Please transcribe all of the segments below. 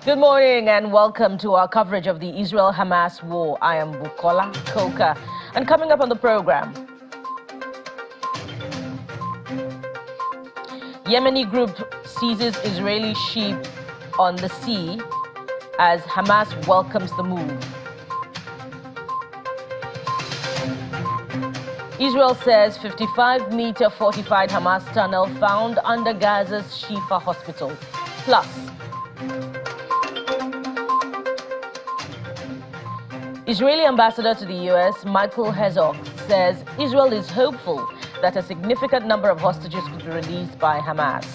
Good morning and welcome to our coverage of the Israel-Hamas war. I am Bukola Koka, and coming up on the program, Yemeni group seizes Israeli ship on the sea as Hamas welcomes the move. Israel says 55-meter fortified Hamas tunnel found under Gaza's Shifa hospital. Plus, Israeli ambassador to the U.S., Michael Herzog, says Israel is hopeful that a significant number of hostages could be released by Hamas.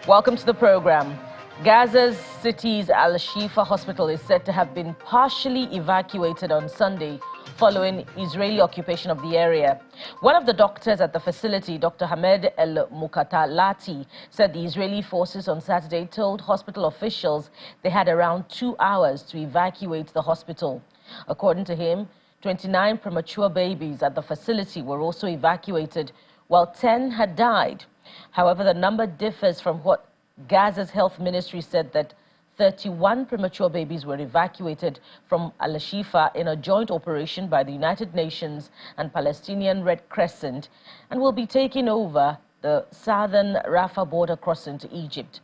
Welcome to the program. Gaza's city's Al-Shifa hospital is said to have been partially evacuated on Sunday following Israeli occupation of the area. One of the doctors at the facility, Dr. Hamed El-Mukatalati, said the Israeli forces on Saturday told hospital officials they had around 2 hours to evacuate the hospital. According to him, 29 premature babies at the facility were also evacuated, while 10 had died. However, the number differs from what Gaza's health ministry said, that 31 premature babies were evacuated from Al-Shifa in a joint operation by the United Nations and Palestinian Red Crescent and will be taking over the southern Rafah border crossing to Egypt.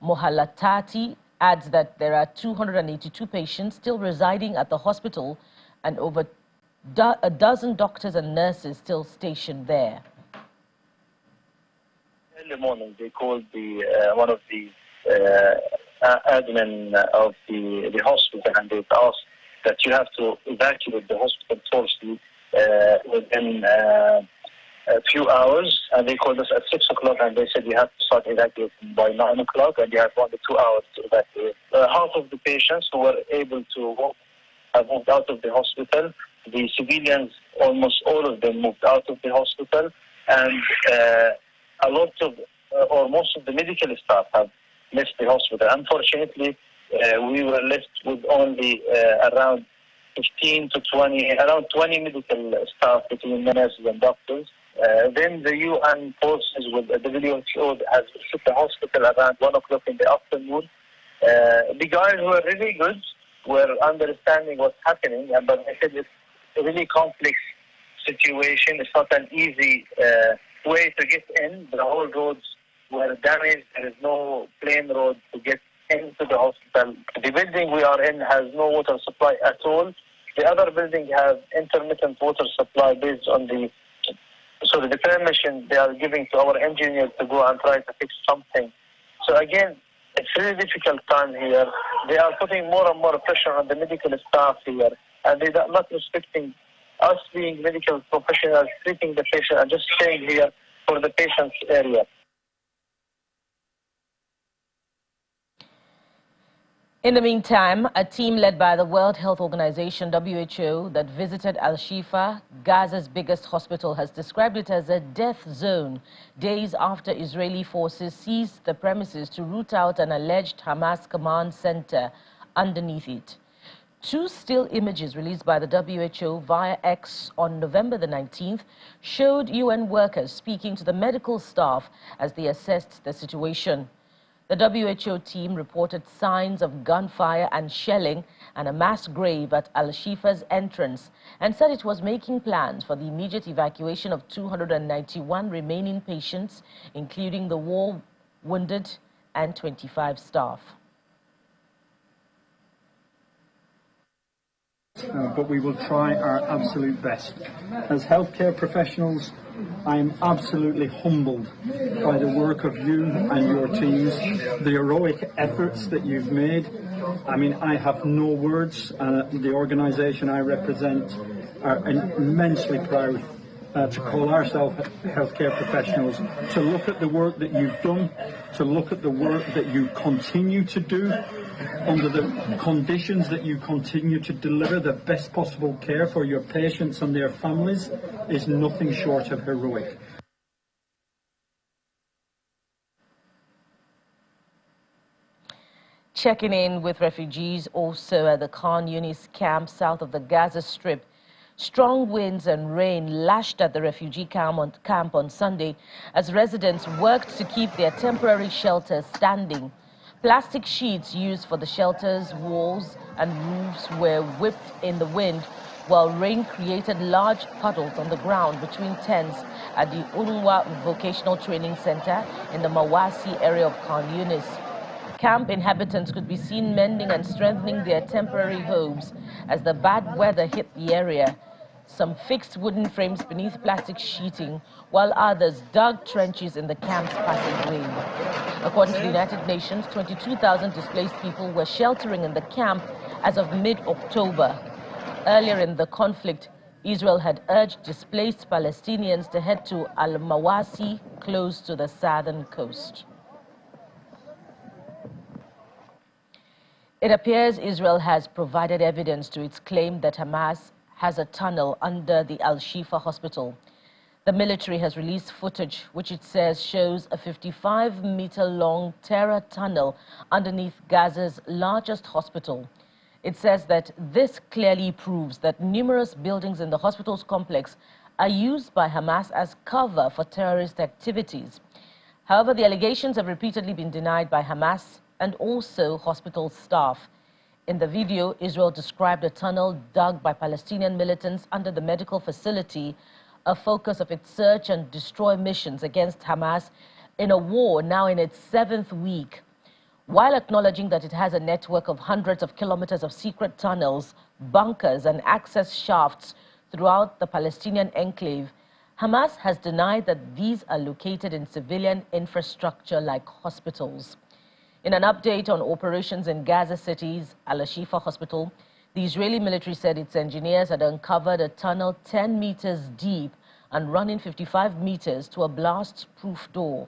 Mohalatati adds that there are 282 patients still residing at the hospital and over a dozen doctors and nurses still stationed there. In the morning, they called one of the admin of the hospital, and they asked that you have to evacuate the hospital forcefully within a few hours. And they called us at 6 o'clock, and they said you have to start evacuating by 9 o'clock, and you have only 2 hours to evacuate. Half of the patients who were able to walk have moved out of the hospital. The civilians, almost all of them, moved out of the hospital, and a lot of, or most of the medical staff have left the hospital. Unfortunately, we were left with only around 15 to 20, around 20 medical staff between nurses and doctors. Then the UN forces with the WHO has hit the hospital around 1 o'clock in the afternoon. The guys were really good, were understanding what's happening, but they said it's a really complex situation. It's not an easy way to get in. The whole roads were damaged. There is no plain road to get into the hospital. The building we are in has no water supply at all. The other building has intermittent water supply based on the permission they are giving to our engineers to go and try to fix something. So again, it's a really difficult time here. They are putting more and more pressure on the medical staff here, and they are not respecting us being medical professionals, treating the patient and just staying here for the patient's area. In the meantime, a team led by the World Health Organization, WHO, that visited Al-Shifa, Gaza's biggest hospital, has described it as a death zone days after Israeli forces seized the premises to root out an alleged Hamas command center underneath it. Two still images released by the WHO via X on November the 19th showed UN workers speaking to the medical staff as they assessed the situation. The WHO team reported signs of gunfire and shelling and a mass grave at Al-Shifa's entrance and said it was making plans for the immediate evacuation of 291 remaining patients, including the war wounded and 25 staff. But we will try our absolute best. As healthcare professionals, I am absolutely humbled by the work of you and your teams, the heroic efforts that you've made. I mean, I have no words. The organisation I represent are immensely proud to call ourselves healthcare professionals, to look at the work that you've done, to look at the work that you continue to do, under the conditions that you continue to deliver the best possible care for your patients and their families, is nothing short of heroic. Checking in with refugees also at the Khan Yunis camp south of the Gaza Strip, Strong winds and rain lashed at the refugee camp on Sunday as residents worked to keep their temporary shelters standing. Plastic sheets used for the shelters, walls and roofs were whipped in the wind, while rain created large puddles on the ground between tents at the Unwa Vocational Training Center in the Mawasi area of Khan Yunis. Camp inhabitants could be seen mending and strengthening their temporary homes as the bad weather hit the area. Some fixed wooden frames beneath plastic sheeting, while others dug trenches in the camp's passageway. According to the United Nations, 22,000 displaced people were sheltering in the camp as of mid-October. Earlier in the conflict, Israel had urged displaced Palestinians to head to Al-Mawasi, close to the southern coast. It appears Israel has provided evidence to its claim that Hamas has a tunnel under the Al-Shifa hospital. The military has released footage which it says shows a 55-meter-long terror tunnel underneath Gaza's largest hospital. It says that this clearly proves that numerous buildings in the hospital's complex are used by Hamas as cover for terrorist activities. However, the allegations have repeatedly been denied by Hamas and also hospital staff. In the video, Israel described a tunnel dug by Palestinian militants under the medical facility, a focus of its search and destroy missions against Hamas in a war now in its 7th week. While acknowledging that it has a network of hundreds of kilometers of secret tunnels, bunkers and access shafts throughout the Palestinian enclave, Hamas has denied that these are located in civilian infrastructure like hospitals. In an update on operations in Gaza City's Al-Shifa hospital, the Israeli military said its engineers had uncovered a tunnel 10 meters deep and running 55 meters to a blast-proof door.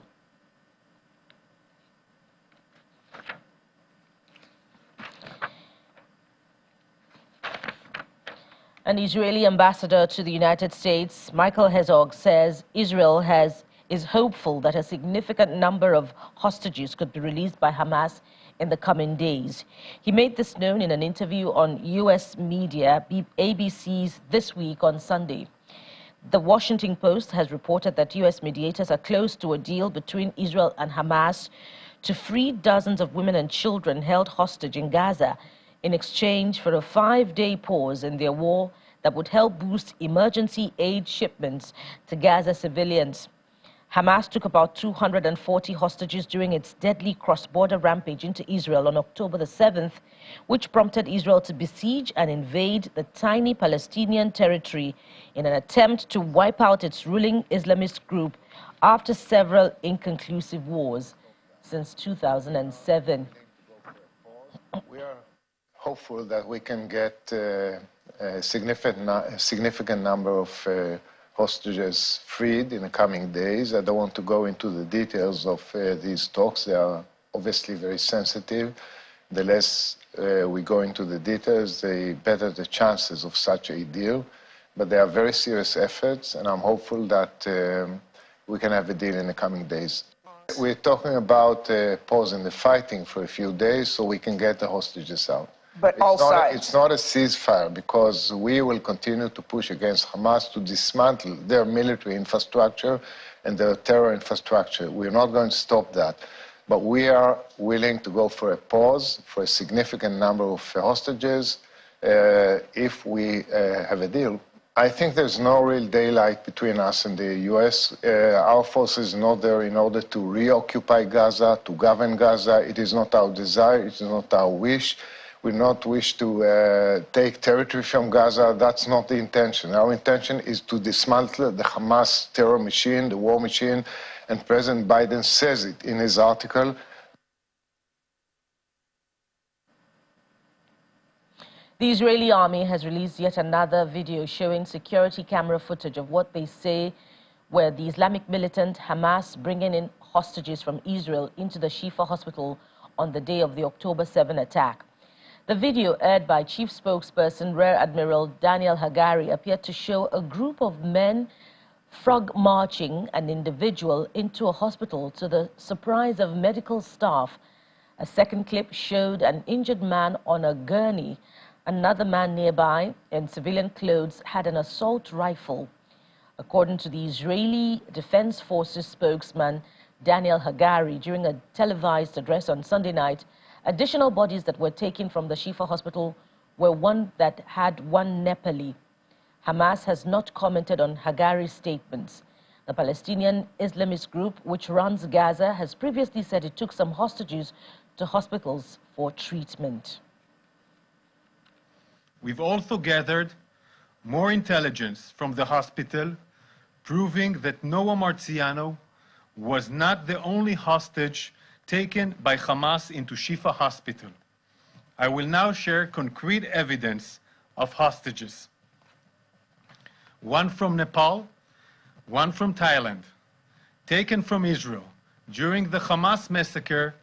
An Israeli ambassador to the United States, Michael Herzog, says Israel is hopeful that a significant number of hostages could be released by Hamas in the coming days. He made this known in an interview on U.S. media, ABC's This Week on Sunday. The Washington Post has reported that U.S. mediators are close to a deal between Israel and Hamas to free dozens of women and children held hostage in Gaza in exchange for a 5-day pause in their war that would help boost emergency aid shipments to Gaza civilians. Hamas took about 240 hostages during its deadly cross-border rampage into Israel on October the 7th, which prompted Israel to besiege and invade the tiny Palestinian territory in an attempt to wipe out its ruling Islamist group after several inconclusive wars since 2007. We are hopeful that we can get a significant number of hostages freed in the coming days. I don't want to go into the details of these talks. They are obviously very sensitive. The less we go into the details, the better the chances of such a deal. But they are very serious efforts, and I'm hopeful that we can have a deal in the coming days. We're talking about pausing the fighting for a few days so we can get the hostages out. But it's not a ceasefire, because we will continue to push against Hamas to dismantle their military infrastructure and their terror infrastructure. We're not going to stop that. But we are willing to go for a pause for a significant number of hostages if we have a deal. I think there's no real daylight between us and the U.S. Our forces are not there in order to reoccupy Gaza, to govern Gaza. It is not our desire. It is not our wish. We do not wish to take territory from Gaza. That's not the intention. Our intention is to dismantle the Hamas terror machine, the war machine, and President Biden says it in his article. The Israeli army has released yet another video showing security camera footage of what they say were the Islamic militant Hamas bringing in hostages from Israel into the Shifa hospital on the day of the October 7 attack. The video, aired by Chief Spokesperson Rear Admiral Daniel Hagari, appeared to show a group of men frog marching an individual into a hospital to the surprise of medical staff. A second clip showed an injured man on a gurney Another man nearby in civilian clothes had an assault rifle. According to the Israeli Defense Forces spokesman Daniel Hagari, during a televised address on Sunday night, additional bodies that were taken from the Shifa hospital were one that had one Nepali. Hamas has not commented on Hagari's statements. The Palestinian Islamist group, which runs Gaza, has previously said it took some hostages to hospitals for treatment. We've also gathered more intelligence from the hospital, proving that Noah Marziano was not the only hostage taken by Hamas into Shifa Hospital. I will now share concrete evidence of hostages. One from Nepal, one from Thailand, taken from Israel during the Hamas massacre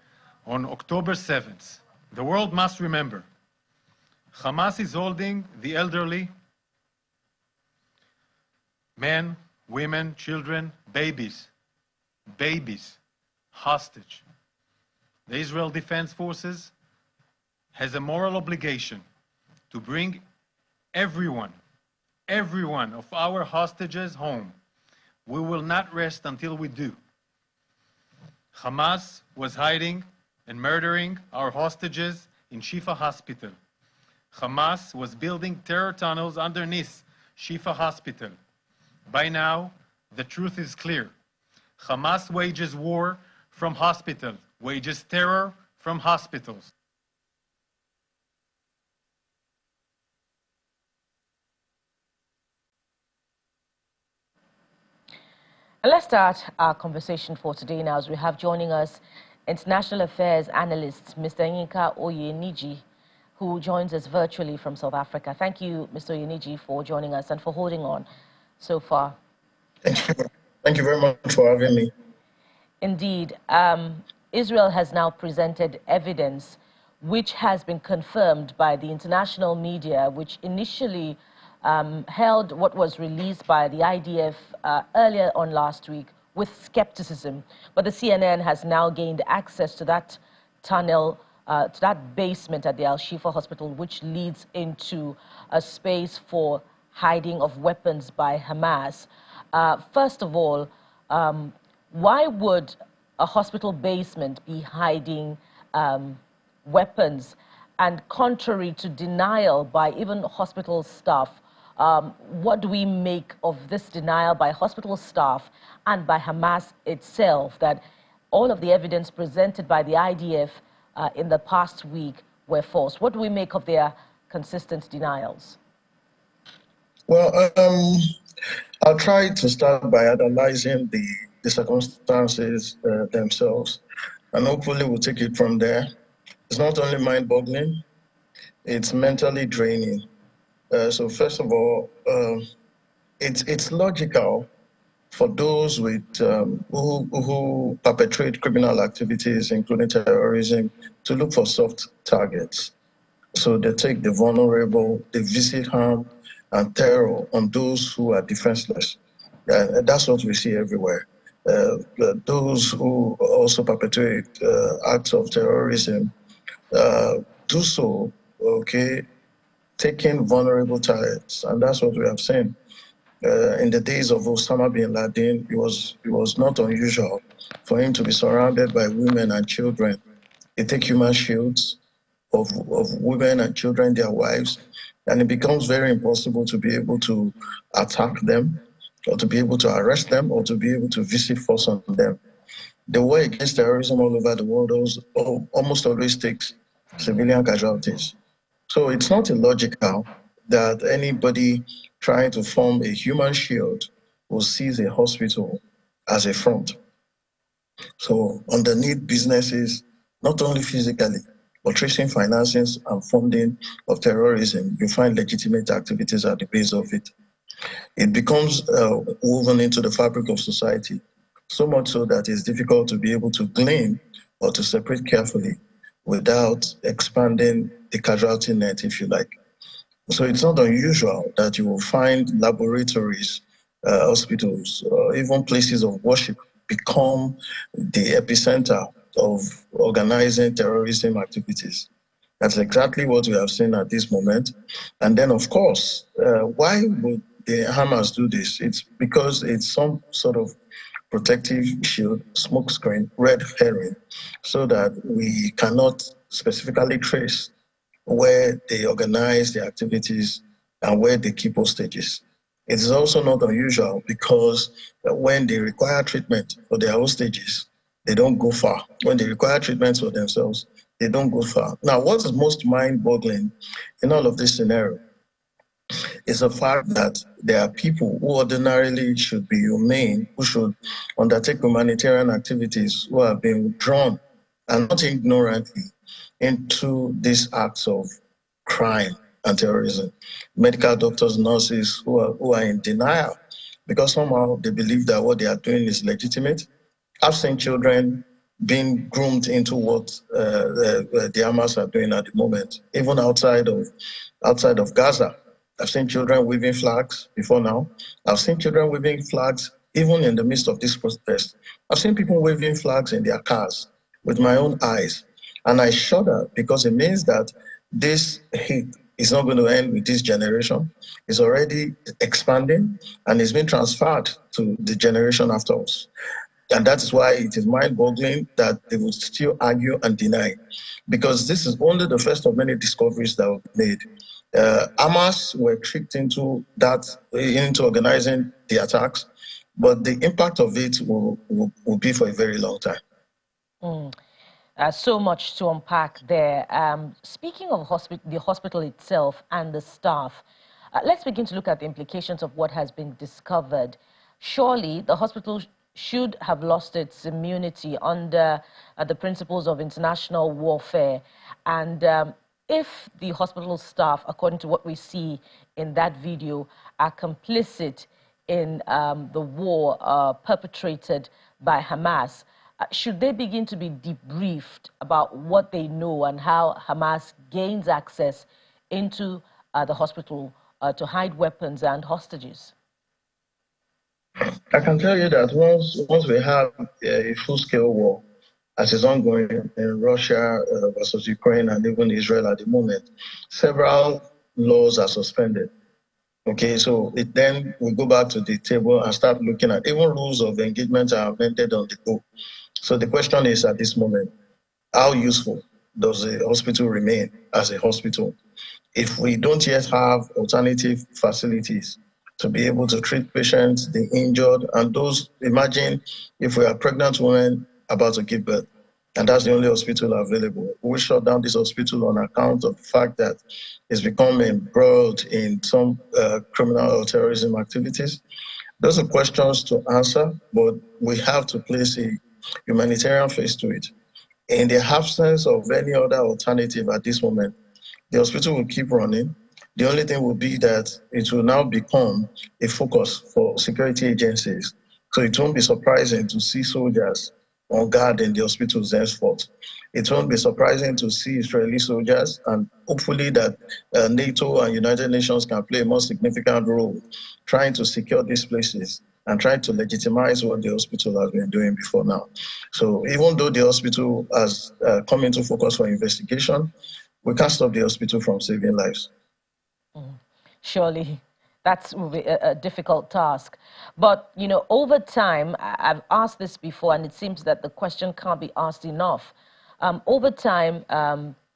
on October 7th. The world must remember, Hamas is holding the elderly, men, women, children, babies, hostage. The Israel Defense Forces has a moral obligation to bring every one of our hostages home. We will not rest until we do. Hamas was hiding and murdering our hostages in Shifa Hospital. Hamas was building terror tunnels underneath Shifa Hospital. By now, the truth is clear. Hamas wages war from hospitals, wages terror from hospitals. And let's start our conversation for today now, as we have joining us international affairs analyst Mr. Yinka Oyeniji, who joins us virtually from South Africa. Thank you, Mr. Oyeniji, for joining us and for holding on so far. Thank you very much for having me. Indeed. Israel has now presented evidence which has been confirmed by the international media, which initially held what was released by the IDF earlier on last week with skepticism. But the CNN has now gained access to that tunnel, to that basement at the Al-Shifa hospital, which leads into a space for hiding of weapons by Hamas. First of all, why would a hospital basement be hiding weapons? And contrary to denial by even hospital staff, what do we make of this denial by hospital staff and by Hamas itself that all of the evidence presented by the IDF in the past week were false? What do we make of their consistent denials? Well, I'll try to start by analyzing the circumstances themselves, and hopefully we'll take it from there. It's not only mind-boggling, it's mentally draining. So first of all, it's logical for those with who perpetrate criminal activities, including terrorism, to look for soft targets. So they take the vulnerable, they visit harm and terror on those who are defenseless. That's what we see everywhere. Those who also perpetrate acts of terrorism do so, okay, taking vulnerable targets, and that's what we have seen. In the days of Osama bin Laden, it was not unusual for him to be surrounded by women and children. They take human shields of women and children, their wives, and it becomes very impossible to be able to attack them, or to be able to arrest them, or to be able to visit force on them. The war against terrorism all over the world almost always takes civilian casualties. So it's not illogical that anybody trying to form a human shield will seize a hospital as a front. So underneath businesses, not only physically, but tracing financings and funding of terrorism, you find legitimate activities at the base of it. It becomes woven into the fabric of society, so much so that it's difficult to be able to glean or to separate carefully without expanding the casualty net, if you like. So it's not unusual that you will find laboratories, hospitals, even places of worship become the epicenter of organizing terrorism activities. That's exactly what we have seen at this moment. And then, of course, why would the Hamas do this? It's because it's some sort of protective shield, smokescreen, red herring, so that we cannot specifically trace where they organize their activities and where they keep hostages. It is also not unusual because when they require treatment for their hostages, they don't go far. When they require treatment for themselves, they don't go far. Now, what is most mind-boggling in all of this scenario is the fact that there are people who ordinarily should be humane, who should undertake humanitarian activities, who have been drawn, and not ignorantly, into these acts of crime and terrorism. Medical doctors, nurses who are in denial because somehow they believe that what they are doing is legitimate. I've seen children being groomed into what the Hamas are doing at the moment, even outside of Gaza. I've seen children waving flags before now. I've seen children waving flags even in the midst of this protest. I've seen people waving flags in their cars with my own eyes. And I shudder because it means that this hate is not going to end with this generation. It's already expanding and it's been transferred to the generation after us. And that is why it is mind-boggling that they will still argue and deny, because this is only the first of many discoveries that were made. Hamas were tricked into organizing the attacks, but the impact of it will be for a very long time. So much to unpack there. Speaking of the hospital itself and the staff, let's begin to look at the implications of what has been discovered. Surely the hospital should have lost its immunity under the principles of international warfare. And if the hospital staff, according to what we see in that video, are complicit in the war perpetrated by Hamas, should they begin to be debriefed about what they know and how Hamas gains access into the hospital to hide weapons and hostages? I can tell you that once we have a full-scale war, as is ongoing in Russia versus Ukraine and even Israel at the moment, several laws are suspended. Okay, so then we go back to the table and start looking at even rules of engagement are amended on the go. So the question is at this moment, how useful does the hospital remain as a hospital if we don't yet have alternative facilities to be able to treat patients, the injured, and those, imagine if we are pregnant women about to give birth, and that's the only hospital available. We shut down this hospital on account of the fact that it's become embroiled in some criminal or terrorism activities. Those are questions to answer, but we have to place a humanitarian face to it. In the absence of any other alternative at this moment, the hospital will keep running. The only thing will be that it will now become a focus for security agencies. So it won't be surprising to see soldiers on guard in the hospitals henceforth. It won't be surprising to see Israeli soldiers, and hopefully that NATO and United Nations can play a more significant role trying to secure these places and trying to legitimize what the hospital has been doing before now. So even though the hospital has come into focus for investigation, we can't stop the hospital from saving lives. Surely that will be a difficult task. But, you know, over time, I've asked this before, and it seems that the question can't be asked enough. Over time,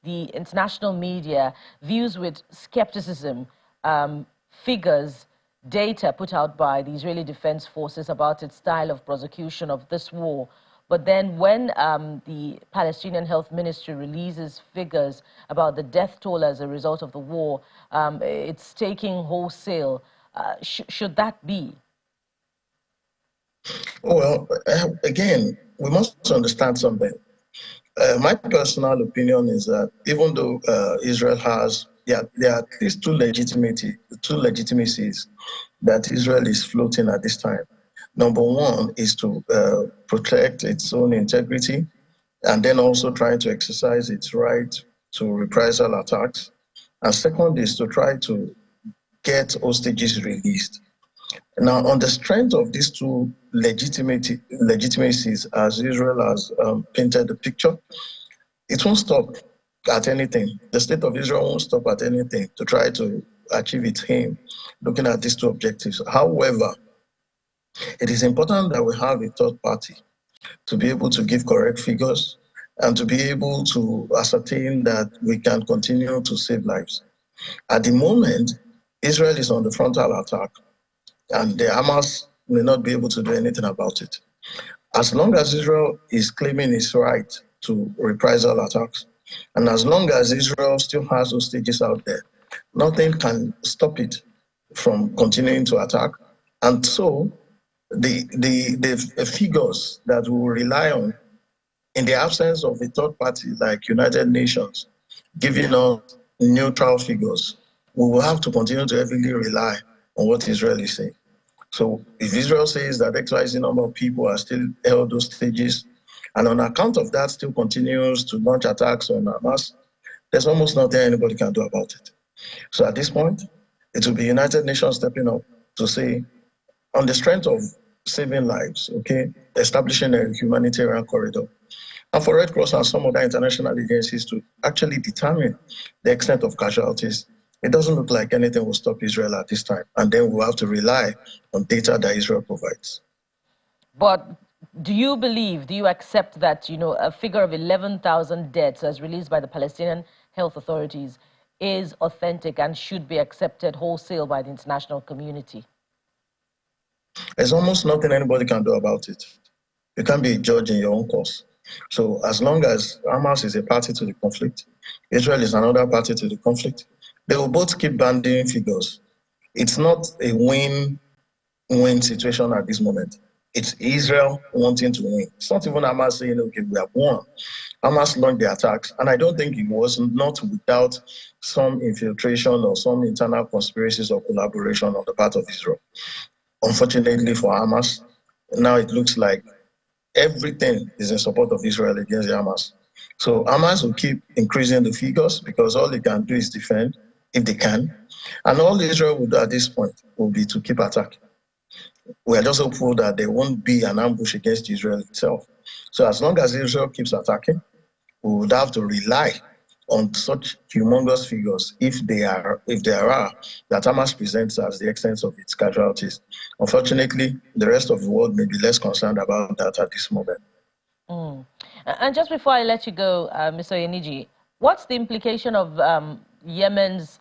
the international media views with skepticism figures, data put out by the Israeli Defense Forces about its style of prosecution of this war. But then when the Palestinian Health Ministry releases figures about the death toll as a result of the war, it's taking wholesale. Should that be? Well, again, we must understand something. My personal opinion is that even though Israel has, there are at least two legitimacies that Israel is floating at this time. Number one is to protect its own integrity, and then also trying to exercise its right to reprisal attacks. And second is to try to get hostages released. Now, on the strength of these two legitimacies, as Israel has painted the picture, it won't stop. at anything. The state of Israel won't stop at anything to try to achieve its aim, looking at these two objectives. However, it is important that we have a third party to be able to give correct figures and to be able to ascertain that we can continue to save lives. At the moment, Israel is on the frontal attack, and the Hamas may not be able to do anything about it. As long as Israel is claiming its right to reprisal attacks, and as long as Israel still has hostages out there, nothing can stop it from continuing to attack. And so the figures that we will rely on in the absence of a third party like United Nations giving us neutral figures, we will have to continue to heavily rely on what Israel is saying. So if Israel says that XYZ number of people are still held hostages, and on account of that still continues to launch attacks on Hamas, there's almost nothing anybody can do about it. So at this point, it will be United Nations stepping up to say, on the strength of saving lives, okay, establishing a humanitarian corridor, and for Red Cross and some other international agencies to actually determine the extent of casualties. It doesn't look like anything will stop Israel at this time, and then we'll have to rely on data that Israel provides. But do you accept that, a figure of 11,000 deaths as released by the Palestinian health authorities is authentic and should be accepted wholesale by the international community? There's almost nothing anybody can do about it. You can't be a judge in your own cause. So as long as Hamas is a party to the conflict, Israel is another party to the conflict, they will both keep banding figures. It's not a win-win situation at this moment. It's Israel wanting to win. It's not even Hamas saying, okay, we have won. Hamas launched the attacks, and I don't think it was not without some infiltration or some internal conspiracies or collaboration on the part of Israel. Unfortunately for Hamas, now it looks like everything is in support of Israel against the Hamas. So Hamas will keep increasing the figures because all they can do is defend if they can. And all Israel will do at this point will be to keep attacking. We are just hopeful that there won't be an ambush against Israel itself. So as long as Israel keeps attacking, we would have to rely on such humongous figures if there are that Hamas presents as the extent of its casualties. Unfortunately, the rest of the world may be less concerned about that at this moment. And just before I let you go, Mr. Yeniji, what's the implication of Yemen's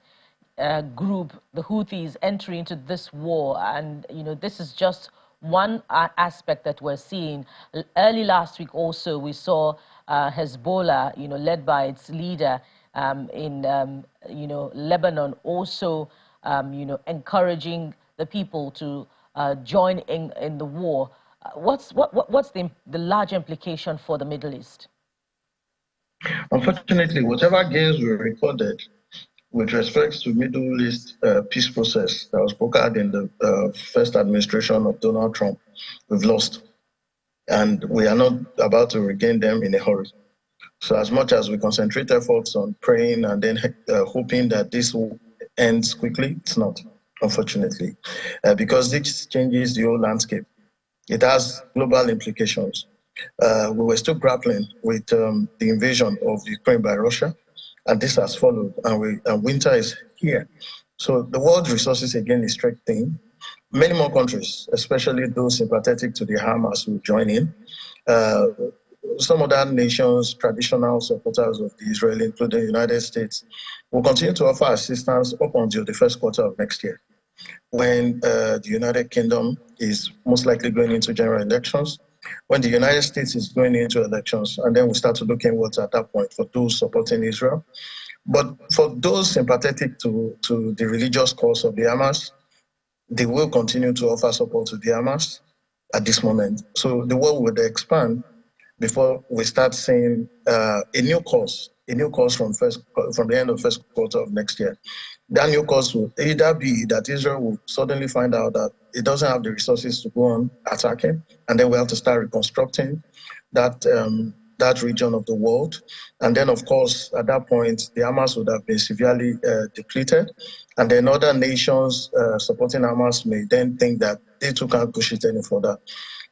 group, the Houthis, entering into this war? And, this is just one aspect that we're seeing. Early last week also, we saw Hezbollah, led by its leader in, Lebanon, also, encouraging the people to join in the war. What's the large implication for the Middle East? Unfortunately, whatever gains were recorded with respect to Middle East peace process that was brokered in the first administration of Donald Trump, we've lost. And we are not about to regain them in a hurry. So as much as we concentrate efforts on praying and then hoping that this will end quickly, it's not, unfortunately, because this changes the whole landscape. It has global implications. We were still grappling with the invasion of Ukraine by Russia, and this has followed, and winter is here. So the world's resources again is stretching. Many more countries, especially those sympathetic to the Hamas, will join in. Some other nations, traditional supporters of the Israel, including the United States, will continue to offer assistance up until the first quarter of next year, when the United Kingdom is most likely going into general elections, when the United States is going into elections, and then we start to look inwards at that point for those supporting Israel. But for those sympathetic to the religious cause of the Hamas, they will continue to offer support to the Hamas at this moment. So the war would expand before we start seeing a new course from the end of first quarter of next year. That new course will either be that Israel will suddenly find out that it doesn't have the resources to go on attacking, and then we have to start reconstructing that region of the world. And then, of course, at that point, the Hamas would have been severely depleted, and then other nations supporting Hamas may then think that they too can't push it any further.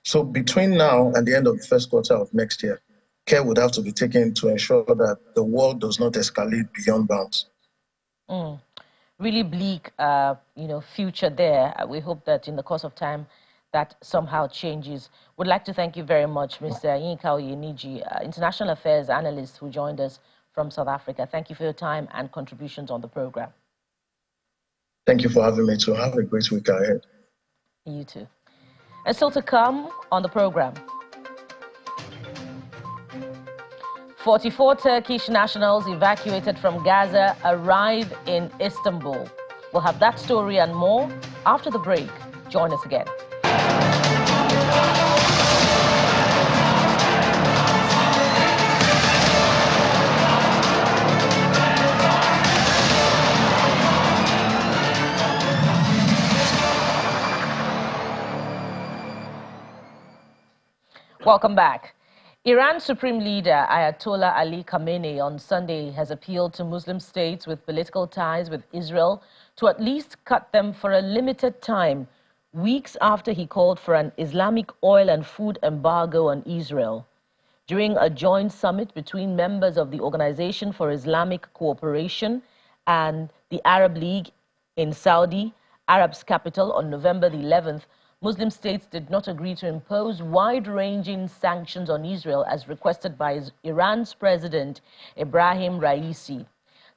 So between now and the end of the first quarter of next year, care would have to be taken to ensure that the war does not escalate beyond bounds. Really bleak, future there. We hope that in the course of time, that somehow changes. Would like to thank you very much, Mr. Yinka Oyeniji, International Affairs Analyst who joined us from South Africa. Thank you for your time and contributions on the program. Thank you for having me to have a great week ahead. You too. And still to come on the program. 44 Turkish nationals evacuated from Gaza arrive in Istanbul. We'll have that story and more after the break. Join us again. Welcome back. Iran's Supreme Leader Ayatollah Ali Khamenei on Sunday has appealed to Muslim states with political ties with Israel to at least cut them for a limited time, weeks after he called for an Islamic oil and food embargo on Israel. During a joint summit between members of the Organization for Islamic Cooperation and the Arab League in Saudi Arab's capital on November the 11th, Muslim states did not agree to impose wide-ranging sanctions on Israel as requested by Iran's President Ibrahim Raisi.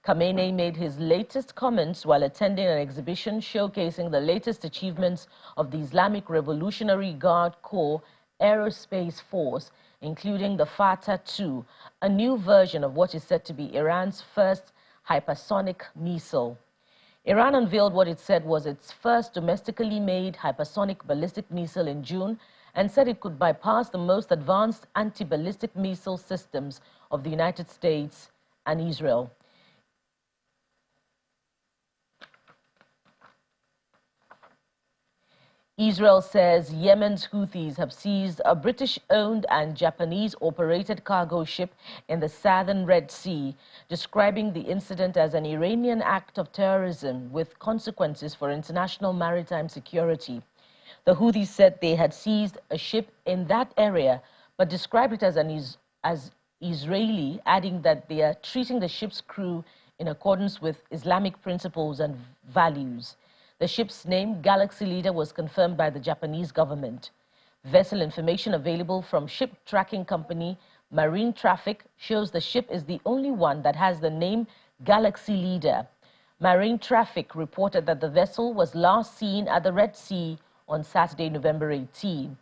Khamenei made his latest comments while attending an exhibition showcasing the latest achievements of the Islamic Revolutionary Guard Corps Aerospace Force, including the Fatah-2, a new version of what is said to be Iran's first hypersonic missile. Iran unveiled what it said was its first domestically made hypersonic ballistic missile in June and said it could bypass the most advanced anti-ballistic missile systems of the United States and Israel. Israel says Yemen's Houthis have seized a British-owned and Japanese-operated cargo ship in the southern Red Sea, describing the incident as an Iranian act of terrorism with consequences for international maritime security. The Houthis said they had seized a ship in that area, but described it as Israeli, adding that they are treating the ship's crew in accordance with Islamic principles and values. The ship's name, Galaxy Leader, was confirmed by the Japanese government. Vessel information available from ship tracking company Marine Traffic shows the ship is the only one that has the name Galaxy Leader. Marine Traffic reported that the vessel was last seen at the Red Sea on Saturday, November 18.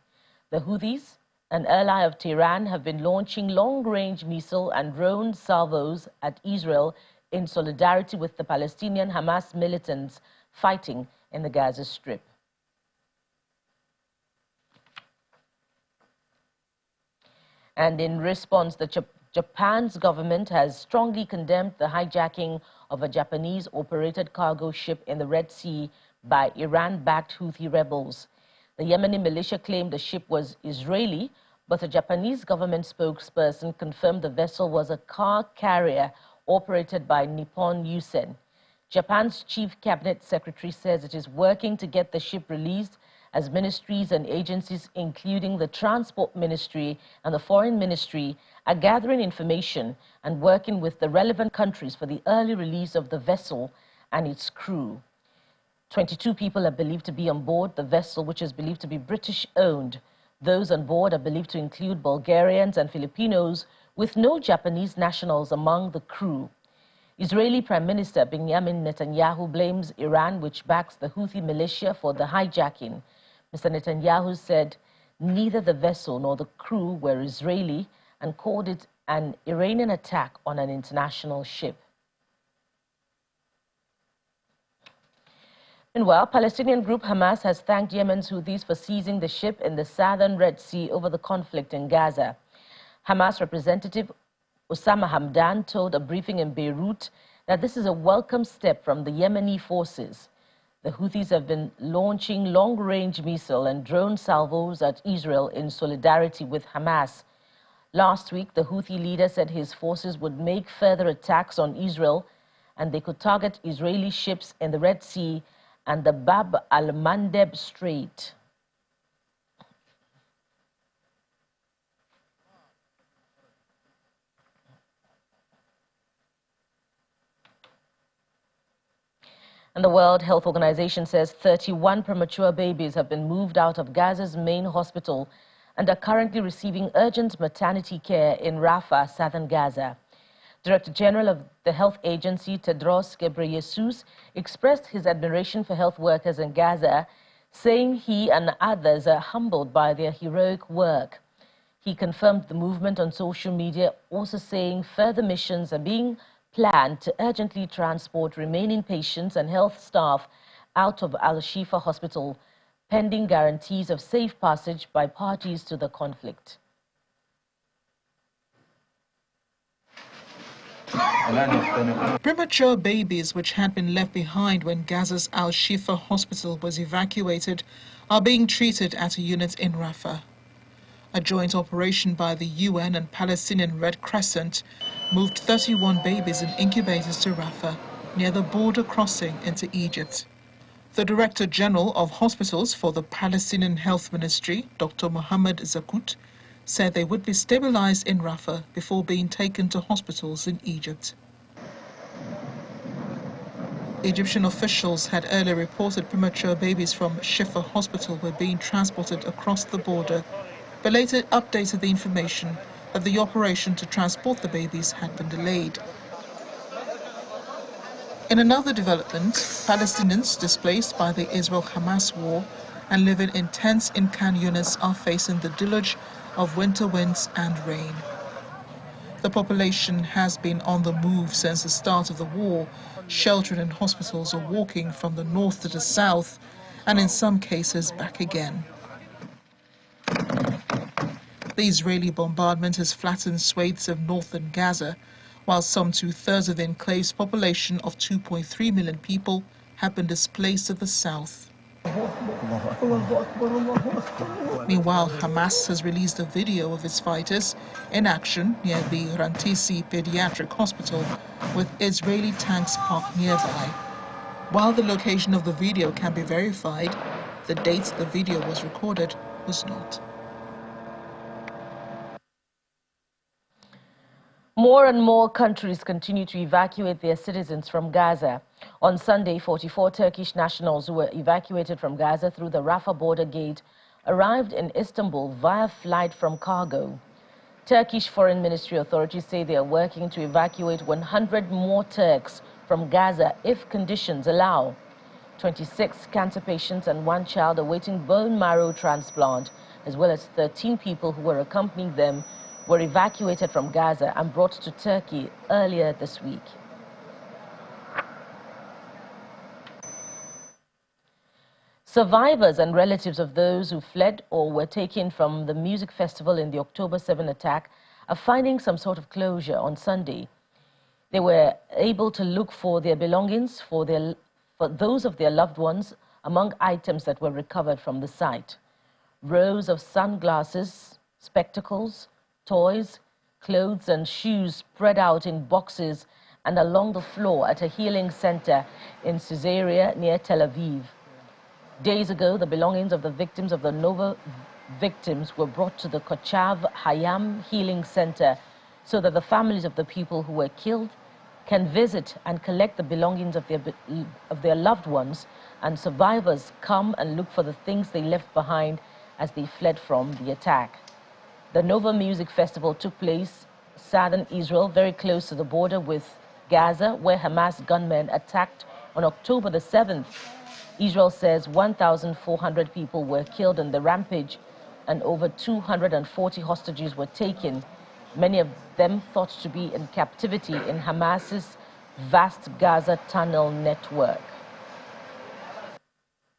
The Houthis, an ally of Tehran, have been launching long-range missile and drone salvos at Israel in solidarity with the Palestinian Hamas militants fighting in the Gaza Strip. And in response, Japan's government has strongly condemned the hijacking of a Japanese-operated cargo ship in the Red Sea by Iran-backed Houthi rebels. The Yemeni militia claimed the ship was Israeli, but a Japanese government spokesperson confirmed the vessel was a car carrier operated by Nippon Yusen. Japan's chief cabinet secretary says it is working to get the ship released as ministries and agencies, including the Transport Ministry and the Foreign Ministry, are gathering information and working with the relevant countries for the early release of the vessel and its crew. 22 people are believed to be on board the vessel, which is believed to be British-owned. Those on board are believed to include Bulgarians and Filipinos, with no Japanese nationals among the crew. Israeli Prime Minister Benjamin Netanyahu blames Iran, which backs the Houthi militia, for the hijacking. Mr. Netanyahu said neither the vessel nor the crew were Israeli and called it an Iranian attack on an international ship. Meanwhile, Palestinian group Hamas has thanked Yemen's Houthis for seizing the ship in the southern Red Sea over the conflict in Gaza. Hamas representative Osama Hamdan told a briefing in Beirut that this is a welcome step from the Yemeni forces. The Houthis have been launching long-range missile and drone salvos at Israel in solidarity with Hamas. Last week, the Houthi leader said his forces would make further attacks on Israel and they could target Israeli ships in the Red Sea and the Bab al-Mandeb Strait. And the World Health Organization says 31 premature babies have been moved out of Gaza's main hospital and are currently receiving urgent maternity care in Rafah, southern Gaza. Director General of the health agency, Tedros Ghebreyesus, expressed his admiration for health workers in Gaza, saying he and others are humbled by their heroic work. He confirmed the movement on social media, also saying further missions are being planned to urgently transport remaining patients and health staff out of Al-Shifa hospital, pending guarantees of safe passage by parties to the conflict. Premature babies which had been left behind when Gaza's Al-Shifa hospital was evacuated are being treated at a unit in Rafah. A joint operation by the UN and Palestinian Red Crescent moved 31 babies in incubators to Rafah, near the border crossing into Egypt. The Director General of Hospitals for the Palestinian Health Ministry, Dr. Mohammed Zakut, said they would be stabilized in Rafah before being taken to hospitals in Egypt. Egyptian officials had earlier reported premature babies from Shifa Hospital were being transported across the border, but later updated the information that the operation to transport the babies had been delayed. In another development, Palestinians displaced by the Israel-Hamas war and living in tents in Khan Yunis are facing the deluge of winter winds and rain. The population has been on the move since the start of the war, sheltering in hospitals or walking from the north to the south, and in some cases back again. The Israeli bombardment has flattened swathes of northern Gaza, while some 2/3 of the enclave's population of 2.3 million people have been displaced to the south. Meanwhile, Hamas has released a video of its fighters in action near the Rantisi Pediatric Hospital, with Israeli tanks parked nearby. While the location of the video can be verified, the date the video was recorded was not. More and more countries continue to evacuate their citizens from Gaza. On Sunday, 44 Turkish nationals who were evacuated from Gaza through the Rafah border gate arrived in Istanbul via flight from cargo. Turkish Foreign Ministry authorities say they are working to evacuate 100 more Turks from Gaza if conditions allow. 26 cancer patients and 1 child awaiting bone marrow transplant, as well as 13 people who were accompanying them, were evacuated from Gaza and brought to Turkey earlier this week. Survivors and relatives of those who fled or were taken from the music festival in the October 7 attack are finding some sort of closure on Sunday. They were able to look for their belongings, for those of their loved ones, among items that were recovered from the site. Rows of sunglasses, spectacles, toys, clothes and shoes spread out in boxes and along the floor at a healing center in Caesarea near Tel Aviv. Days ago, the belongings of the victims of the Nova victims were brought to the Kochav Hayam Healing Center so that the families of the people who were killed can visit and collect the belongings of their loved ones, and survivors come and look for the things they left behind as they fled from the attack. The Nova Music Festival took place in southern Israel, very close to the border with Gaza, where Hamas gunmen attacked on October the 7th. Israel says 1,400 people were killed in the rampage and over 240 hostages were taken, many of them thought to be in captivity in Hamas's vast Gaza tunnel network.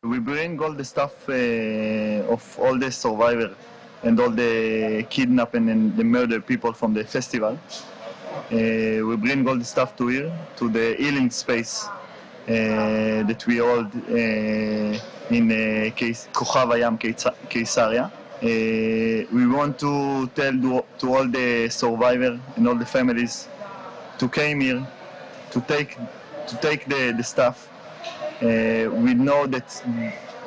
We bring all the stuff of all the survivors and all the kidnapping and the murder people from the festival. We bring all the stuff to here, to the healing space that we hold in Kochav Hayam Caesarea. We want to tell to all the survivors and all the families to come here, to take the stuff. We know that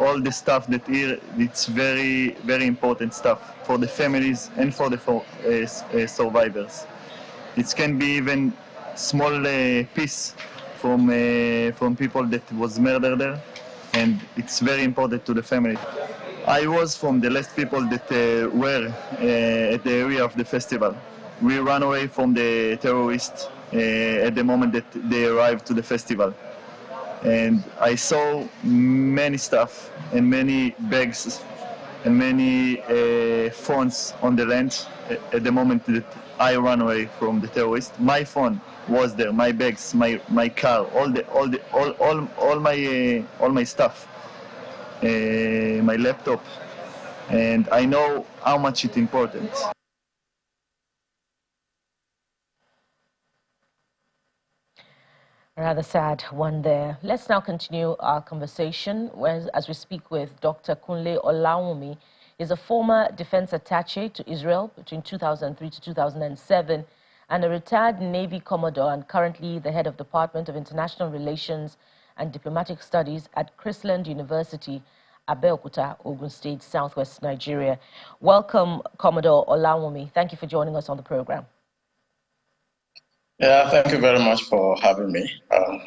all the stuff that here, it's very, very important stuff for the families and for the survivors. It can be even small piece from people that was murdered there, and it's very important to the family. I was from the last people that were at the area of the festival. We ran away from the terrorists at the moment that they arrived to the festival. And I saw many stuff and many bags and many phones on the land at the moment that I ran away from the terrorists. My phone was there, my bags, my car, all my stuff, my laptop, and I know how much it's important. Rather sad one there. Let's now continue our conversation as we speak with Dr. Kunle Olawumi. He's a former defense attaché to Israel between 2003 to 2007 and a retired Navy Commodore and currently the head of Department of International Relations and Diplomatic Studies at Chrisland University, Abeokuta, Ogun State, Southwest Nigeria. Welcome, Commodore Olawumi. Thank you for joining us on the program. Yeah, thank you very much for having me.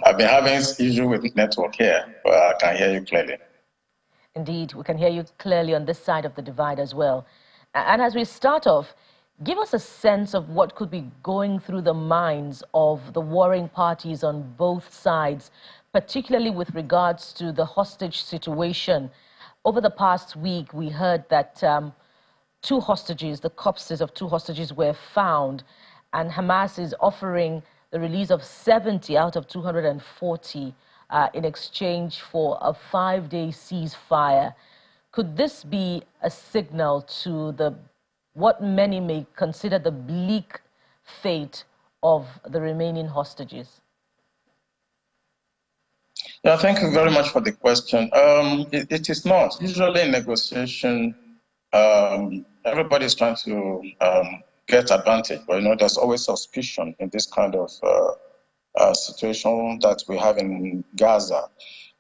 I've been having issue with network here, but I can hear you clearly. Indeed, we can hear you clearly on this side of the divide as well. And as we start off, give us a sense of what could be going through the minds of the warring parties on both sides, particularly with regards to the hostage situation. Over the past week, we heard that two hostages, the corpses of two hostages were found, and Hamas is offering the release of 70 out of 240 in exchange for a 5-day ceasefire. Could this be a signal to what many may consider the bleak fate of the remaining hostages? Yeah, thank you very much for the question. It is not. Usually in negotiation, everybody is trying to get advantage, but there's always suspicion in this kind of situation that we have in Gaza.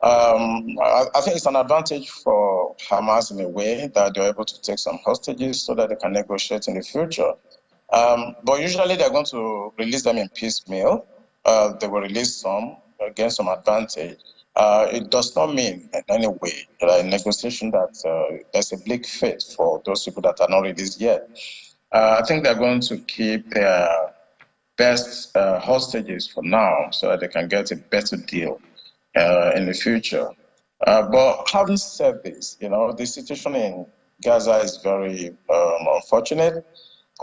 I think it's an advantage for Hamas in a way that they're able to take some hostages so that they can negotiate in the future. But usually they're going to release them in piecemeal. They will release some, gain some advantage. It does not mean in any way in negotiation that there's a bleak fate for those people that are not released yet. I think they're going to keep their best hostages for now so that they can get a better deal in the future. But having said this, the situation in Gaza is very unfortunate.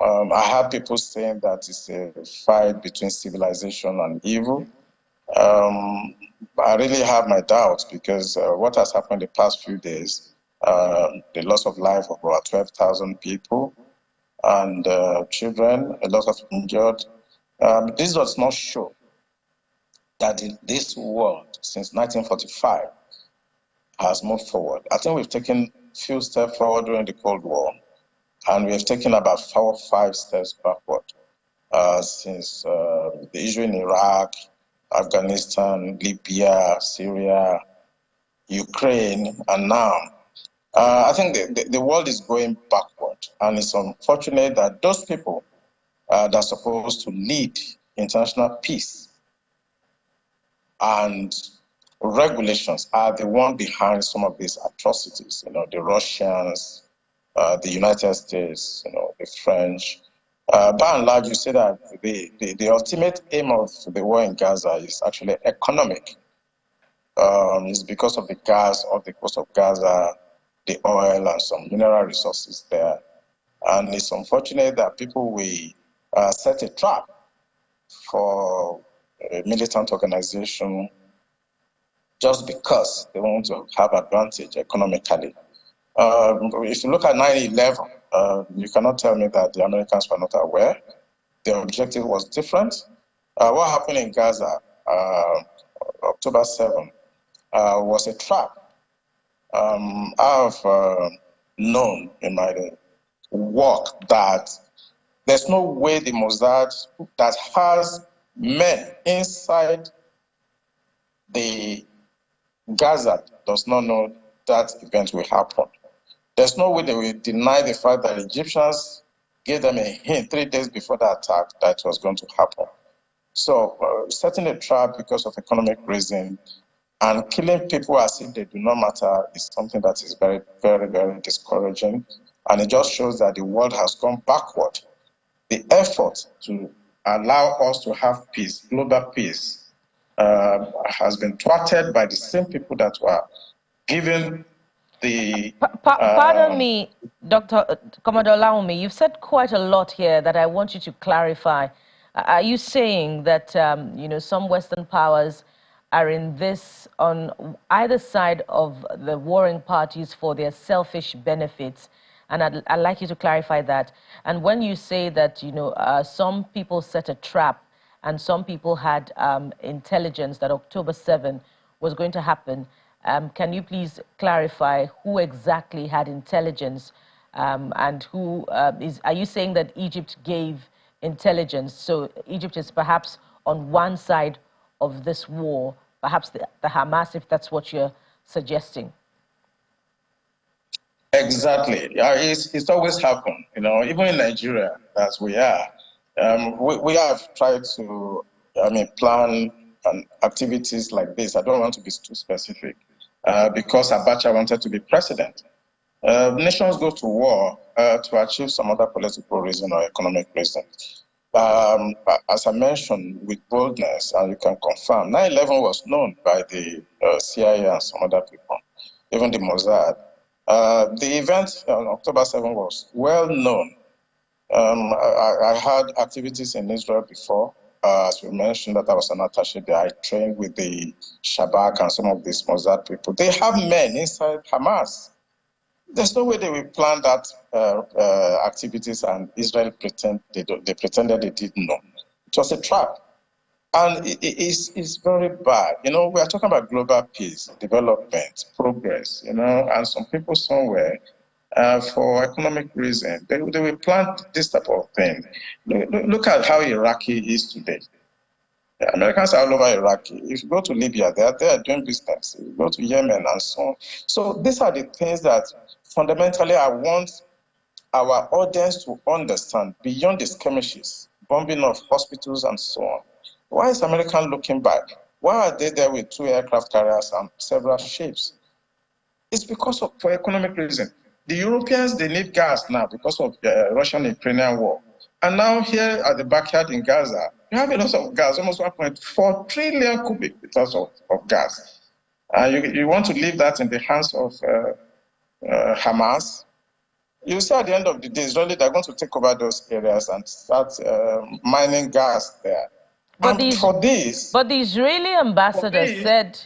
I have people saying that it's a fight between civilization and evil. I really have my doubts because what has happened the past few days, the loss of life of about 12,000 people, and children, a lot of injured. This does not show that this world, since 1945, has moved forward. I think we've taken a few steps forward during the Cold War, and we have taken about 4 or 5 steps backward since the issue in Iraq, Afghanistan, Libya, Syria, Ukraine, and now. I think the world is going backward, and it's unfortunate that those people that are supposed to lead international peace and regulations are the one behind some of these atrocities. The Russians, the United States, the French. By and large, you say that the ultimate aim of the war in Gaza is actually economic. It's because of the gas off the coast of Gaza, the oil and some mineral resources there. And it's unfortunate that people will set a trap for a militant organization just because they want to have advantage economically. If you look at 9/11, you cannot tell me that the Americans were not aware. The objective was different. What happened in Gaza, October 7, was a trap. I've known in my work that there's no way the Mossad that has men inside the Gaza does not know that event will happen. There's no way they will deny the fact that Egyptians gave them a hint 3 days before the attack that it was going to happen. So setting a trap because of economic reason and killing people as if they do not matter is something that is very, very, very discouraging. And it just shows that the world has gone backward. The effort to allow us to have peace, global peace, has been thwarted by the same people that were given the... Pardon me, Dr. Commodore Laomi, you've said quite a lot here that I want you to clarify. Are you saying that, you know, some Western powers are in this on either side of the warring parties for their selfish benefits? And I'd like you to clarify that. And when you say that, you know, some people set a trap and some people had intelligence that October 7 was going to happen, can you please clarify who exactly had intelligence and who are you saying that Egypt gave intelligence? So Egypt is perhaps on one side of this war, perhaps the Hamas, if that's what you're suggesting. Exactly. Yeah, it's always happened. You know, even in Nigeria, as we are, we have tried to, plan activities like this. I don't want to be too specific because Abacha wanted to be president. Nations go to war to achieve some other political reason or economic reason. As I mentioned with boldness, and you can confirm, 9/11 was known by the CIA and some other people, even the Mossad. The event on October 7 was well known. I had activities in Israel before. As we mentioned, that I was an attaché there. I trained with the Shabak and some of these Mossad people. They have men inside Hamas. There's no way they will plan that activities, and Israel they pretended they didn't know. It was a trap. And it's very bad. You know, we are talking about global peace, development, progress, you know, and some people somewhere, for economic reason, they will plant this type of thing. Look at how Iraqi is today. The Americans are all over Iraq. If you go to Libya, they are there doing business. If you go to Yemen and so on. So these are the things that fundamentally I want our audience to understand beyond the skirmishes, bombing of hospitals and so on. Why is America looking back? Why are they there with 2 aircraft carriers and several ships? It's because of, for economic reason. The Europeans, they need gas now because of the Russian-Ukrainian war. And now here at the backyard in Gaza, you have a lot of gas, almost 1.4 trillion cubic meters of gas. You want to leave that in the hands of Hamas? You see at the end of the day, Israeli, they're going to take over those areas and start mining gas there. But the Israeli ambassador said,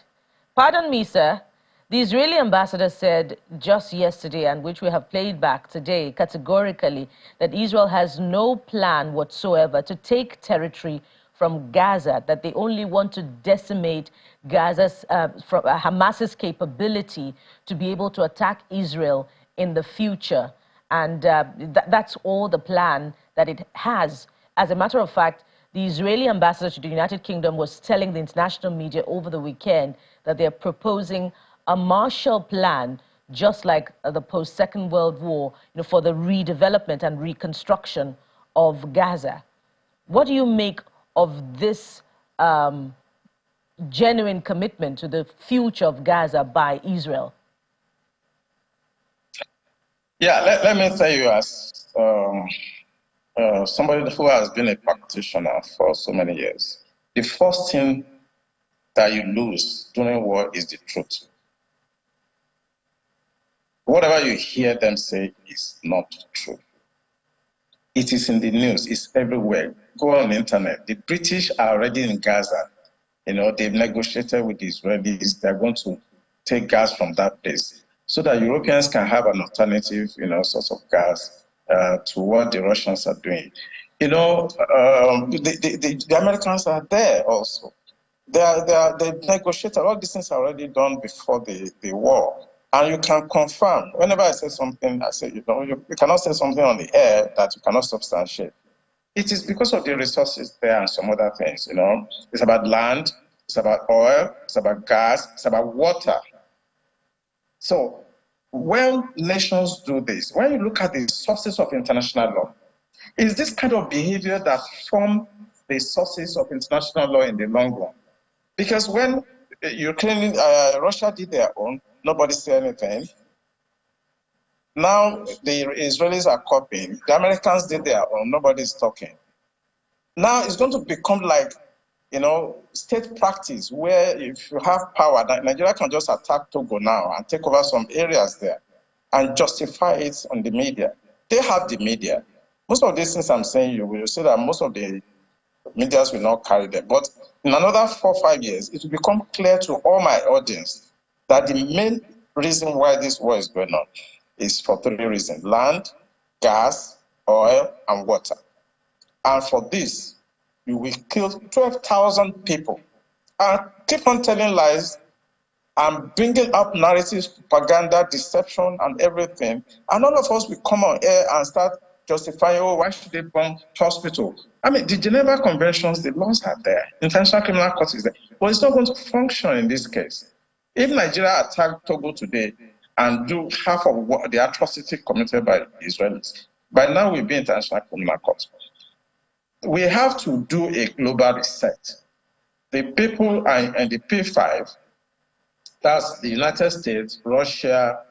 pardon me, sir, the Israeli ambassador said just yesterday, and which we have played back today, categorically, that Israel has no plan whatsoever to take territory from Gaza, that they only want to decimate Gaza's, Hamas's capability to be able to attack Israel in the future. And that's all the plan that it has. As a matter of fact, the Israeli ambassador to the United Kingdom was telling the international media over the weekend that they're proposing a Marshall Plan, just like the post-Second World War, you know, for the redevelopment and reconstruction of Gaza. What do you make of this genuine commitment to the future of Gaza by Israel? Yeah, let me tell you, as somebody who has been a practitioner for so many years, the first thing that you lose during war is the truth. Whatever you hear them say is not true. It is in the news, it's everywhere. Go on the internet. The British are already in Gaza. You know, they've negotiated with the Israelis. They're going to take gas from that place so that Europeans can have an alternative, you know, source of gas to what the Russians are doing. You know, the Americans are there also. They negotiated. All these things are already done before the war. And you can confirm. Whenever I say something, I say, you know, you cannot say something on the air that you cannot substantiate. It is because of the resources there and some other things, you know. It's about land, it's about oil, it's about gas, it's about water. So when nations do this, when you look at the sources of international law, it's this kind of behavior that form the sources of international law in the long run. Because when Ukraine, Russia did their own, nobody said anything. Now the Israelis are copying. The Americans did their own, nobody's talking. Now it's going to become like, state practice where if you have power, Nigeria can just attack Togo now and take over some areas there and justify it on the media. They have the media. Most of these things I'm saying, you will see that most of the medias will not carry them. But in another 4 or 5 years, it will become clear to all my audience that the main reason why this war is going on is for 3 reasons: land, gas, oil, and water. And for this, you will kill 12,000 people and keep on telling lies and bringing up narratives, propaganda, deception, and everything. And all of us will come on air and start justifying, oh, why should they bomb hospital? I mean, the Geneva Conventions, the laws are there. International Criminal Court is there. But it's not going to function in this case. If Nigeria attacked Togo today and do half of what the atrocity committed by the Israelis, by now we'll be International Criminal Court. We have to do a global reset. The people and the P5, that's the United States, Russia,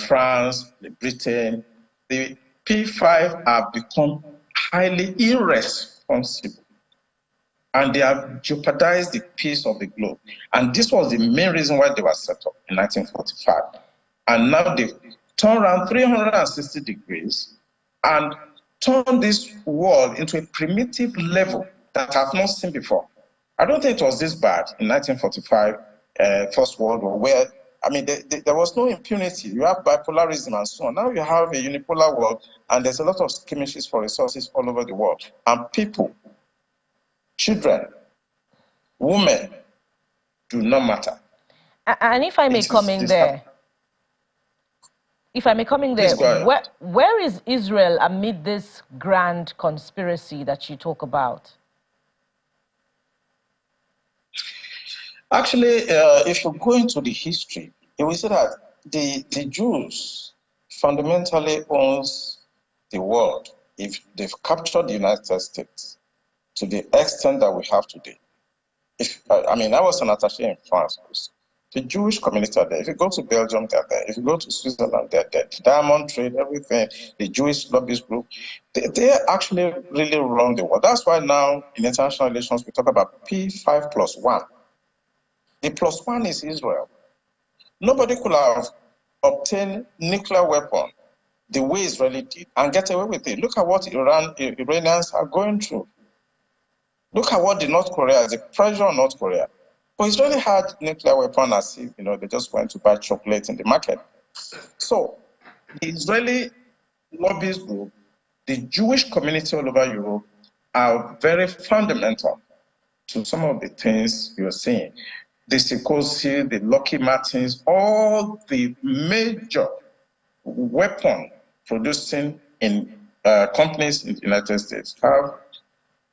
France, Britain, the P5 have become highly irresponsible. And they have jeopardized the peace of the globe. And this was the main reason why they were set up in 1945. And now they've turned around 360 degrees and turned this world into a primitive level that I've not seen before. I don't think it was this bad in 1945, First World War, where, I mean, there was no impunity. You have bipolarism and so on. Now you have a unipolar world, and there's a lot of skirmishes for resources all over the world. And people, children, women, do not matter. And if I may come in there, where is Israel amid this grand conspiracy that you talk about? Actually, if you go into the history, you will see that the Jews fundamentally owns the world if they've captured the United States to the extent that we have today. I was an attaché in France. The Jewish community are there. If you go to Belgium, they're there. If you go to Switzerland, they're there. The diamond trade, everything, the Jewish lobbyist group, they actually really run the world. That's why now in international relations, we talk about P5+1. The +1 is Israel. Nobody could have obtained nuclear weapon the way Israel did and get away with it. Look at what Iranians are going through. Look at what the North Korea, the pressure on North Korea. But Israel had nuclear weapon as if, they just went to buy chocolate in the market. So the Israeli lobbyist group, the Jewish community all over Europe are very fundamental to some of the things you're seeing. The Sikorsky, the Lockheed Martins, all the major weapon producing companies in the United States have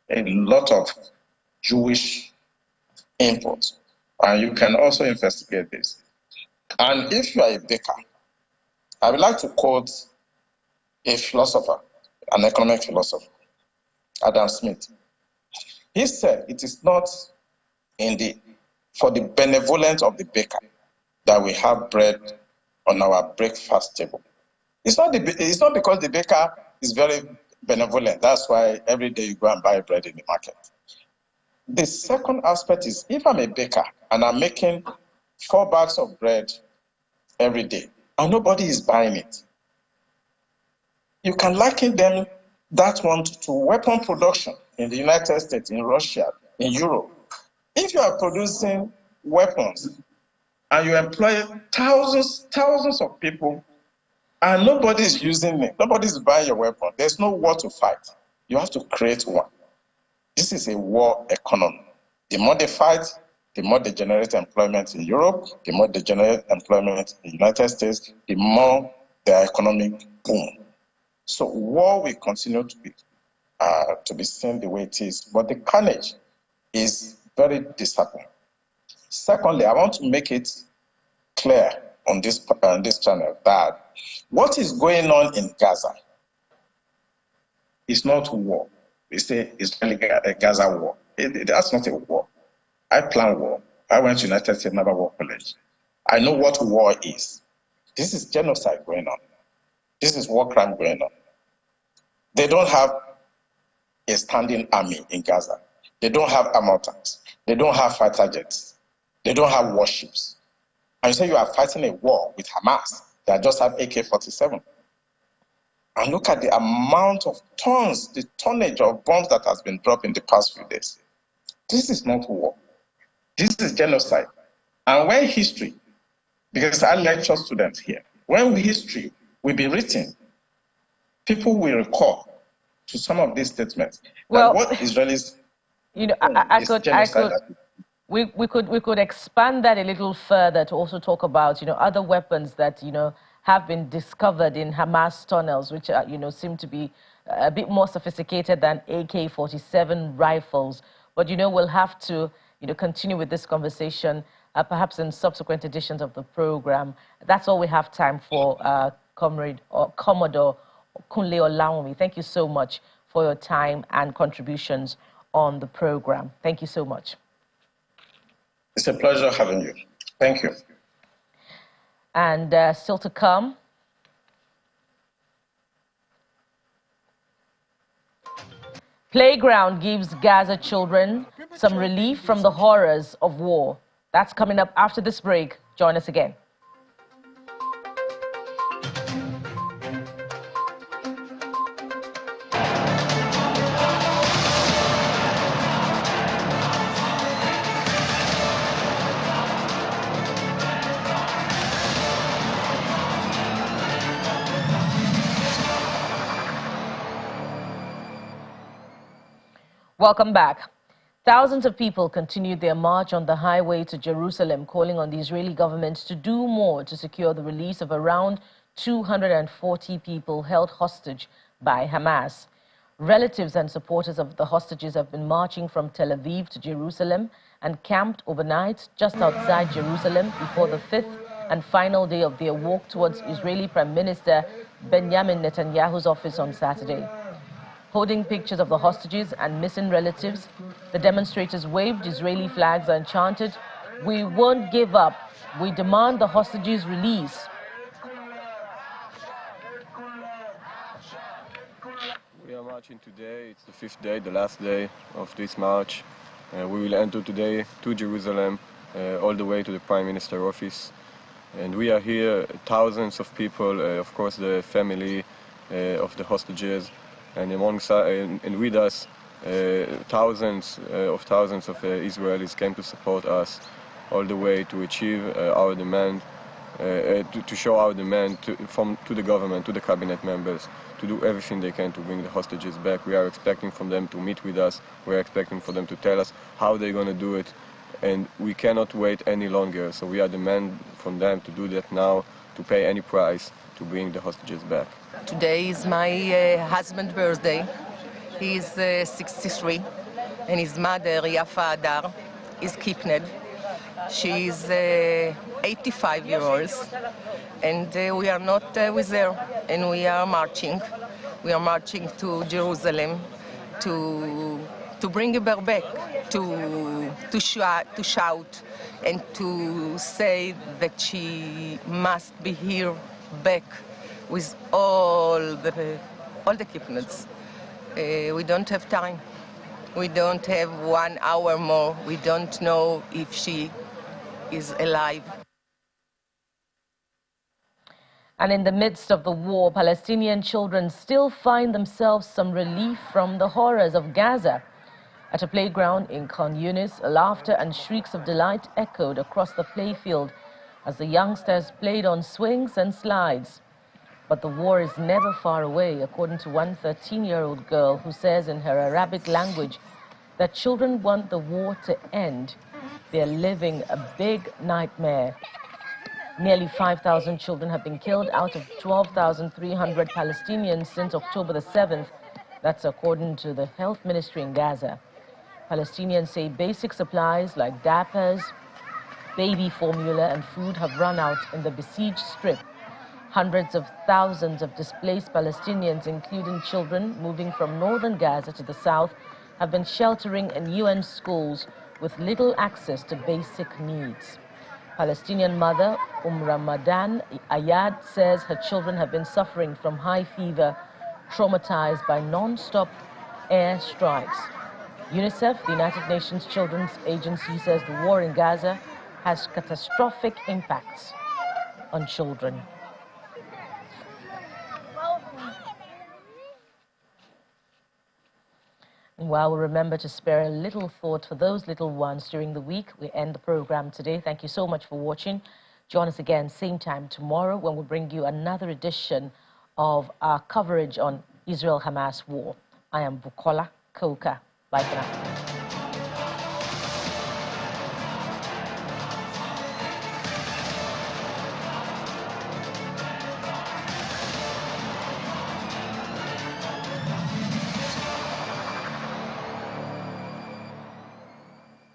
a lot of Jewish imports. And you can also investigate this. And if you are a baker, I would like to quote a philosopher, an economic philosopher, Adam Smith. He said, it is not for the benevolence of the baker that we have bread on our breakfast table. It's not because the baker is very benevolent. That's why every day you go and buy bread in the market. The second aspect is, if I'm a baker and I'm making 4 bags of bread every day and nobody is buying it, you can liken that one to weapon production in the United States, in Russia, in Europe. If you are producing weapons and you employ thousands of people and nobody is using it, nobody is buying your weapon, there's no war to fight. You have to create one. This is a war economy. The more they fight, the more they generate employment in Europe, the more they generate employment in the United States, the more their economic boom. So war will continue to be seen the way it is, but the carnage is very disheartening. Secondly, I want to make it clear on this channel that what is going on in Gaza is not war. It's the Israeli-Gaza war. That's not a war. I plan war. I went to United States Naval War College. I know what war is. This is genocide going on. This is war crime going on. They don't have a standing army in Gaza. They don't have armor tanks. They don't have fighter jets. They don't have warships. And you say you are fighting a war with Hamas that just have AK-47. And look at the amount of tons, the tonnage of bombs that has been dropped in the past few days. This is not war. This is genocide. And when history, because I lecture students here, when history will be written, people will recall to some of these statements well, that what Israelis we could expand that a little further to also talk about other weapons that have been discovered in Hamas tunnels, which seem to be a bit more sophisticated than AK-47 rifles. But we'll have to continue with this conversation perhaps in subsequent editions of the program. That's all we have time for, Commodore Kunle Olawumi. Thank you so much for your time and contributions on the program. Thank you so much. It's a pleasure having you. Thank you. And still to come, Playground gives Gaza children some relief from the horrors of war. That's coming up after this break. Join us again. Welcome back. Thousands of people continued their march on the highway to Jerusalem, calling on the Israeli government to do more to secure the release of around 240 people held hostage by Hamas. Relatives and supporters of the hostages have been marching from Tel Aviv to Jerusalem and camped overnight just outside Jerusalem before the fifth and final day of their walk towards Israeli Prime Minister Benjamin Netanyahu's office on Saturday. Holding pictures of the hostages and missing relatives, the demonstrators waved Israeli flags and chanted, "We won't give up. We demand the hostages' release." We are marching today. It's the fifth day, the last day of this march. We will enter today to Jerusalem, all the way to the Prime Minister's office. And we are here, thousands of people, of course the family of the hostages, and and with us, thousands of Israelis came to support us all the way to achieve our demand, to show our demand to the government, to the cabinet members, to do everything they can to bring the hostages back. We are expecting from them to meet with us. We are expecting for them to tell us how they're going to do it, and we cannot wait any longer. So we are demanding from them to do that now, to pay any price to bring the hostages back. Today is my husband's birthday. He is 63, and his mother, Yafa Adar, is kidnapped. She is 85 years old, and we are not with her, and we are marching. We are marching to Jerusalem to bring her back, to shout, and to say that she must be here back with all the kidnappers. We don't have time. We don't have 1 hour more. We don't know if she is alive. And in the midst of the war, Palestinian children still find themselves some relief from the horrors of Gaza. At a playground in Khan Yunis, laughter and shrieks of delight echoed across the playfield as the youngsters played on swings and slides. But the war is never far away, according to one 13-year-old girl who says in her Arabic language that children want the war to end. They're living a big nightmare. Nearly 5,000 children have been killed out of 12,300 Palestinians since October the 7th. That's according to the health ministry in Gaza. Palestinians say basic supplies like diapers, baby formula and food have run out in the besieged strip. Hundreds of thousands of displaced Palestinians, including children moving from northern Gaza to the south, have been sheltering in UN schools with little access to basic needs. Palestinian mother Ramadan Ayad says her children have been suffering from high fever, traumatized by non-stop air strikes. UNICEF, the United Nations Children's Agency, says the war in Gaza has catastrophic impacts on children. And while we remember to spare a little thought for those little ones during the week, we end the program today. Thank you so much for watching. Join us again same time tomorrow when we'll bring you another edition of our coverage on Israel-Hamas war. I am Bukola Koka. Bye for now.